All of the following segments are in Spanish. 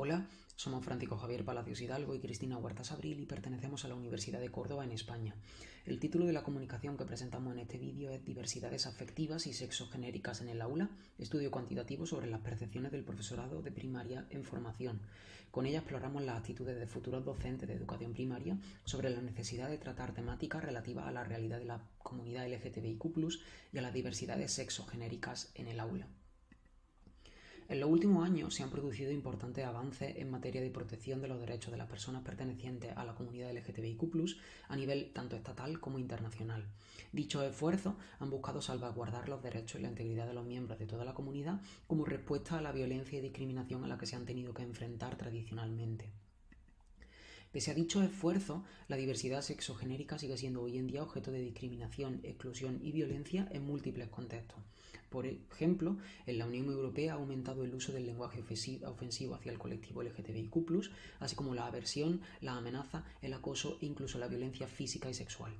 Hola, somos Francisco Javier Palacios Hidalgo y Cristina Huertas Abril y pertenecemos a la Universidad de Córdoba en España. El título de la comunicación que presentamos en este vídeo es Diversidades afectivas y sexogenéricas en el aula, estudio cuantitativo sobre las percepciones del profesorado de primaria en formación. Con ella exploramos las actitudes de futuros docentes de educación primaria sobre la necesidad de tratar temáticas relativas a la realidad de la comunidad LGTBIQ+, y a las diversidades sexogenéricas en el aula. En los últimos años se han producido importantes avances en materia de protección de los derechos de las personas pertenecientes a la comunidad LGTBIQ+, a nivel tanto estatal como internacional. Dichos esfuerzos han buscado salvaguardar los derechos y la integridad de los miembros de toda la comunidad como respuesta a la violencia y discriminación a la que se han tenido que enfrentar tradicionalmente. Pese a dichos esfuerzos, la diversidad sexogenérica sigue siendo hoy en día objeto de discriminación, exclusión y violencia en múltiples contextos. Por ejemplo, en la Unión Europea ha aumentado el uso del lenguaje ofensivo hacia el colectivo LGTBIQ+, así como la aversión, la amenaza, el acoso e incluso la violencia física y sexual.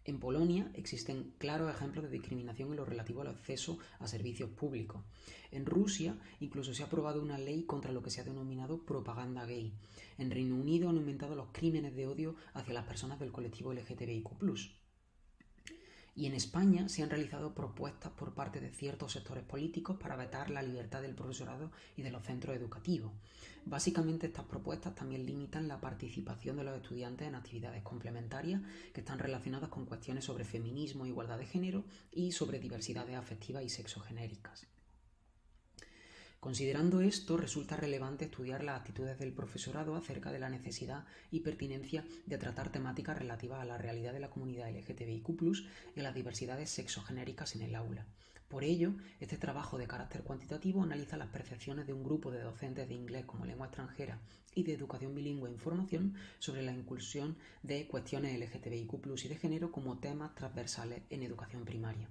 En Polonia existen claros ejemplos de discriminación en lo relativo al acceso a servicios públicos. En Rusia incluso se ha aprobado una ley contra lo que se ha denominado propaganda gay. En Reino Unido han aumentado los crímenes de odio hacia las personas del colectivo LGTBIQ+. Y en España se han realizado propuestas por parte de ciertos sectores políticos para vetar la libertad del profesorado y de los centros educativos. Básicamente estas propuestas también limitan la participación de los estudiantes en actividades complementarias que están relacionadas con cuestiones sobre feminismo, igualdad de género y sobre diversidades afectivas y sexogenéricas. Considerando esto, resulta relevante estudiar las actitudes del profesorado acerca de la necesidad y pertinencia de tratar temáticas relativas a la realidad de la comunidad LGTBIQ+, y a las diversidades sexogenéricas en el aula. Por ello, este trabajo de carácter cuantitativo analiza las percepciones de un grupo de docentes de inglés como lengua extranjera y de educación bilingüe en formación sobre la inclusión de cuestiones LGTBIQ+ y de género como temas transversales en educación primaria.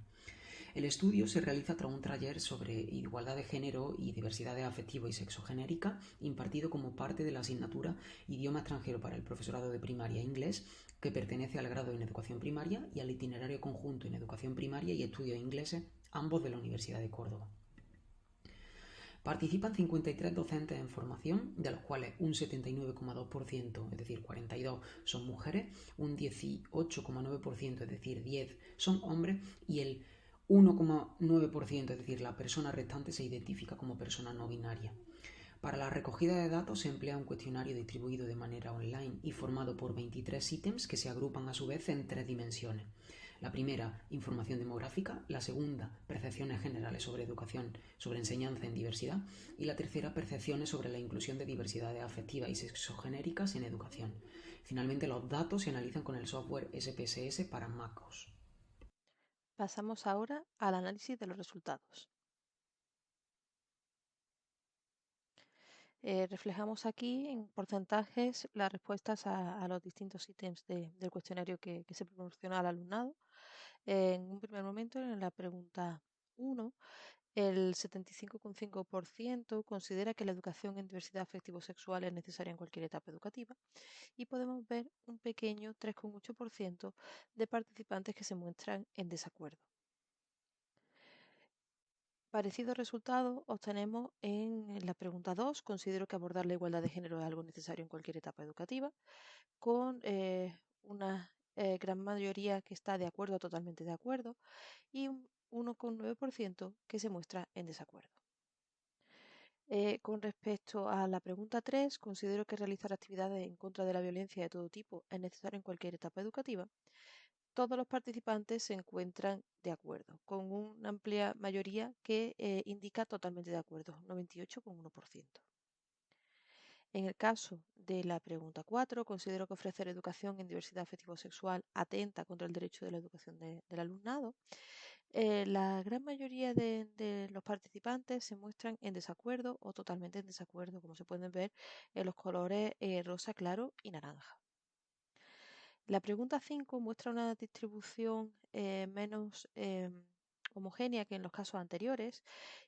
El estudio se realiza tras un taller sobre igualdad de género y diversidades afectiva y sexogenérica, impartido como parte de la asignatura Idioma extranjero para el profesorado de primaria e inglés, que pertenece al grado en educación primaria y al itinerario conjunto en educación primaria y estudios ingleses, ambos de la Universidad de Córdoba. Participan 53 docentes en formación, de los cuales un 79,2%, es decir, 42, son mujeres, un 18,9%, es decir, 10, son hombres, y el 1,9%, es decir, la persona restante se identifica como persona no binaria. Para la recogida de datos se emplea un cuestionario distribuido de manera online y formado por 23 ítems que se agrupan a su vez en tres dimensiones. La primera, información demográfica; la segunda, percepciones generales sobre educación, sobre enseñanza en diversidad; y la tercera, percepciones sobre la inclusión de diversidades afectivas y sexogenéricas en educación. Finalmente, los datos se analizan con el software SPSS para MacOS. Pasamos ahora al análisis de los resultados. Reflejamos aquí en porcentajes las respuestas a los distintos ítems del cuestionario que se proporciona al alumnado. En un primer momento, en la pregunta 1, el 75,5% considera que la educación en diversidad afectivo-sexual es necesaria en cualquier etapa educativa, y podemos ver un pequeño 3,8% de participantes que se muestran en desacuerdo. Parecido resultado obtenemos en la pregunta 2. Considero que abordar la igualdad de género es algo necesario en cualquier etapa educativa, con una gran mayoría que está de acuerdo, totalmente de acuerdo, y un 1,9% que se muestra en desacuerdo. Con respecto a la pregunta 3, considero que realizar actividades en contra de la violencia de todo tipo es necesario en cualquier etapa educativa. Todos los participantes se encuentran de acuerdo, con una amplia mayoría que indica totalmente de acuerdo, 98,1%. En el caso de la pregunta 4, considero que ofrecer educación en diversidad afectivo-sexual atenta contra el derecho de la educación del alumnado. La gran mayoría de los participantes se muestran en desacuerdo o totalmente en desacuerdo, como se pueden ver en los colores rosa claro y naranja. La pregunta 5 muestra una distribución menos homogénea que en los casos anteriores,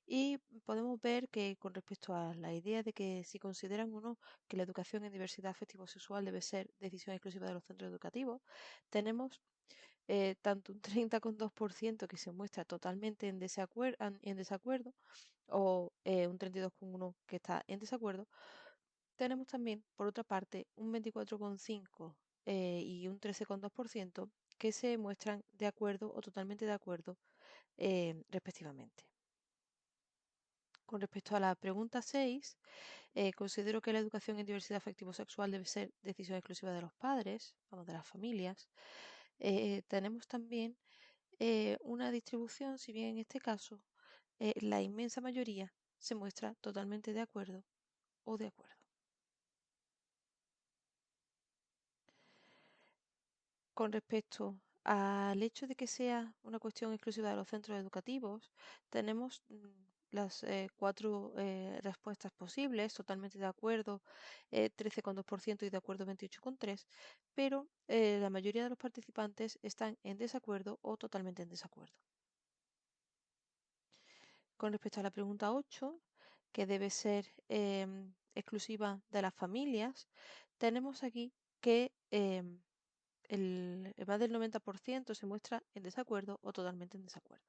y podemos ver que con respecto a la idea de que si consideran o no que la educación en diversidad afectivo-sexual debe ser decisión exclusiva de los centros educativos, tenemos tanto un 30,2% que se muestra totalmente en desacuerdo, o un 32,1% que está en desacuerdo, Tenemos también, por otra parte, un 24,5% y un 13,2% que se muestran de acuerdo o totalmente de acuerdo, respectivamente. Con respecto a la pregunta 6, considero que la educación en diversidad afectivo-sexual debe ser decisión exclusiva de los padres, vamos, de las familias. Tenemos también una distribución, si bien en este caso la inmensa mayoría se muestra totalmente de acuerdo o de acuerdo. Con respecto al hecho de que sea una cuestión exclusiva de los centros educativos, tenemos las cuatro respuestas posibles, totalmente de acuerdo, 13,2% y de acuerdo 28,3%, pero la mayoría de los participantes están en desacuerdo o totalmente en desacuerdo. Con respecto a la pregunta 8, que debe ser exclusiva de las familias, tenemos aquí que más del 90% se muestra en desacuerdo o totalmente en desacuerdo.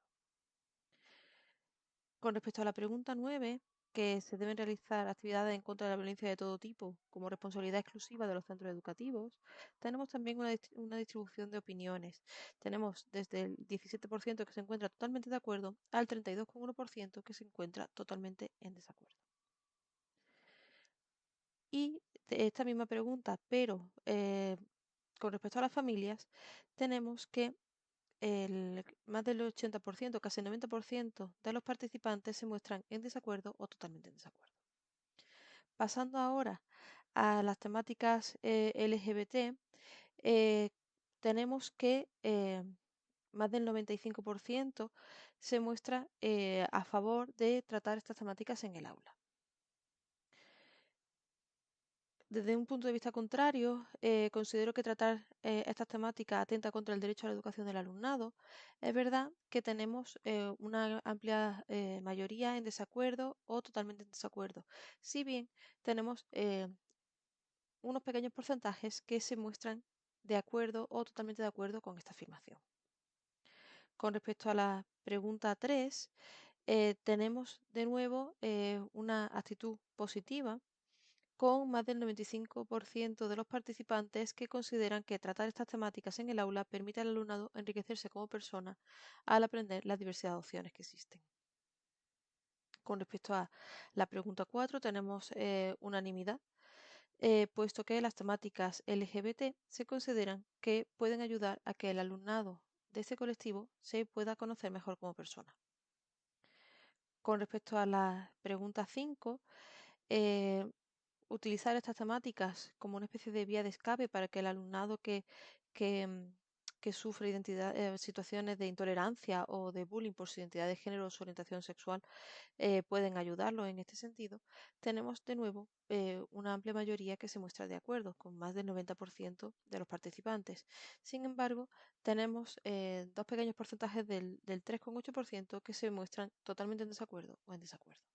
Con respecto a la pregunta 9, que se deben realizar actividades en contra de la violencia de todo tipo como responsabilidad exclusiva de los centros educativos, tenemos también una distribución de opiniones. Tenemos desde el 17% que se encuentra totalmente de acuerdo al 32,1% que se encuentra totalmente en desacuerdo. Y esta misma pregunta, pero con respecto a las familias, tenemos que más del 80%, casi el 90% de los participantes se muestran en desacuerdo o totalmente en desacuerdo. Pasando ahora a las temáticas LGBT, eh, tenemos que más del 95% se muestra a favor de tratar estas temáticas en el aula. Desde un punto de vista contrario, considero que tratar estas temáticas atenta contra el derecho a la educación del alumnado. Es verdad que tenemos una amplia mayoría en desacuerdo o totalmente en desacuerdo. Si bien tenemos unos pequeños porcentajes que se muestran de acuerdo o totalmente de acuerdo con esta afirmación. Con respecto a la pregunta 3, tenemos de nuevo una actitud positiva con más del 95% de los participantes que consideran que tratar estas temáticas en el aula permite al alumnado enriquecerse como persona al aprender la diversidad de opciones que existen. Con respecto a la pregunta 4, tenemos unanimidad, puesto que las temáticas LGBT se consideran que pueden ayudar a que el alumnado de este colectivo se pueda conocer mejor como persona. Con respecto a la pregunta 5, utilizar estas temáticas como una especie de vía de escape para que el alumnado que, mm, que sufre situaciones de intolerancia o de bullying por su identidad de género o su orientación sexual pueden ayudarlo en este sentido, tenemos de nuevo una amplia mayoría que se muestra de acuerdo, con más del 90% de los participantes. Sin embargo, tenemos dos pequeños porcentajes del 3,8% que se muestran totalmente en desacuerdo o en desacuerdo.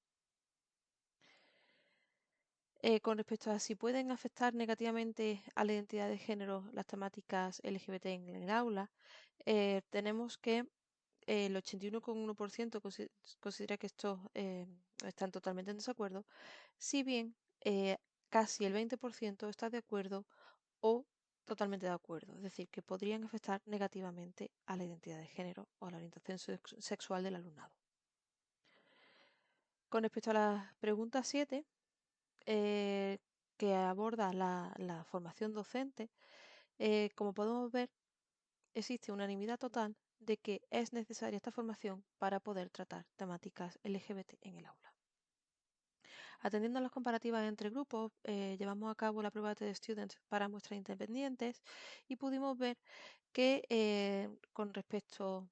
Con respecto a si pueden afectar negativamente a la identidad de género las temáticas LGBT en el aula, tenemos que el 81,1% considera que estos están totalmente en desacuerdo, si bien casi el 20% está de acuerdo o totalmente de acuerdo, es decir, que podrían afectar negativamente a la identidad de género o a la orientación sexual del alumnado. Con respecto a la pregunta 7, eh, que aborda la formación docente, como podemos ver, existe unanimidad total de que es necesaria esta formación para poder tratar temáticas LGBT en el aula. Atendiendo a las comparativas entre grupos, llevamos a cabo la prueba de Student para muestras independientes y pudimos ver que con respecto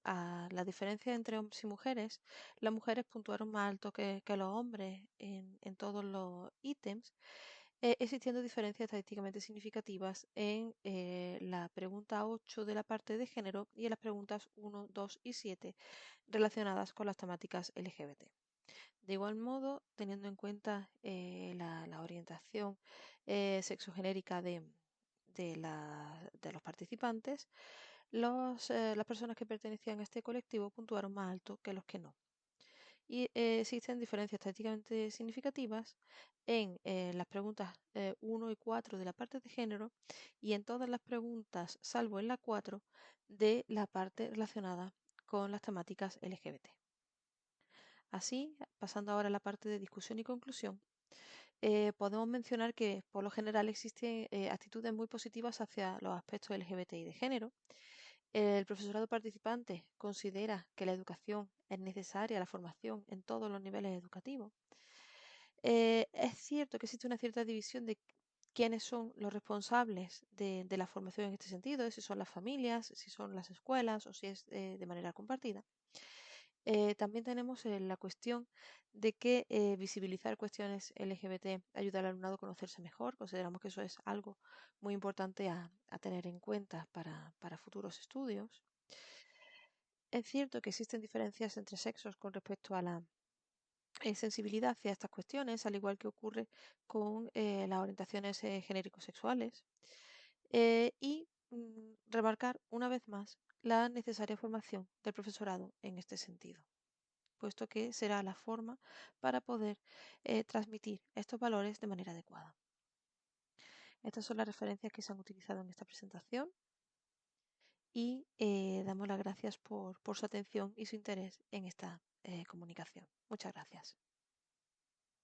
a la diferencia entre hombres y mujeres, las mujeres puntuaron más alto que los hombres en todos los ítems, existiendo diferencias estadísticamente significativas en la pregunta 8 de la parte de género y en las preguntas 1, 2 y 7 relacionadas con las temáticas LGBT. De igual modo, teniendo en cuenta la orientación sexogenérica de los participantes, las personas que pertenecían a este colectivo puntuaron más alto que los que no. y existen diferencias estadísticamente significativas en las preguntas 1 y 4 de la parte de género y en todas las preguntas, salvo en la 4, de la parte relacionada con las temáticas LGBT. Así, pasando ahora a la parte de discusión y conclusión, podemos mencionar que por lo general existen actitudes muy positivas hacia los aspectos LGBT y de género. El profesorado participante considera que la educación es necesaria, la formación en todos los niveles educativos. Es cierto que existe una cierta división de quiénes son los responsables de la formación en este sentido, si son las familias, si son las escuelas o si es de manera compartida. También tenemos la cuestión de que visibilizar cuestiones LGBT ayuda al alumnado a conocerse mejor. Consideramos que eso es algo muy importante a tener en cuenta para futuros estudios. Es cierto que existen diferencias entre sexos con respecto a la sensibilidad hacia estas cuestiones, al igual que ocurre con las orientaciones genérico-sexuales. Y remarcar una vez más la necesaria formación del profesorado en este sentido, puesto que será la forma para poder transmitir estos valores de manera adecuada. Estas son las referencias que se han utilizado en esta presentación y damos las gracias por su atención y su interés en esta comunicación. Muchas gracias.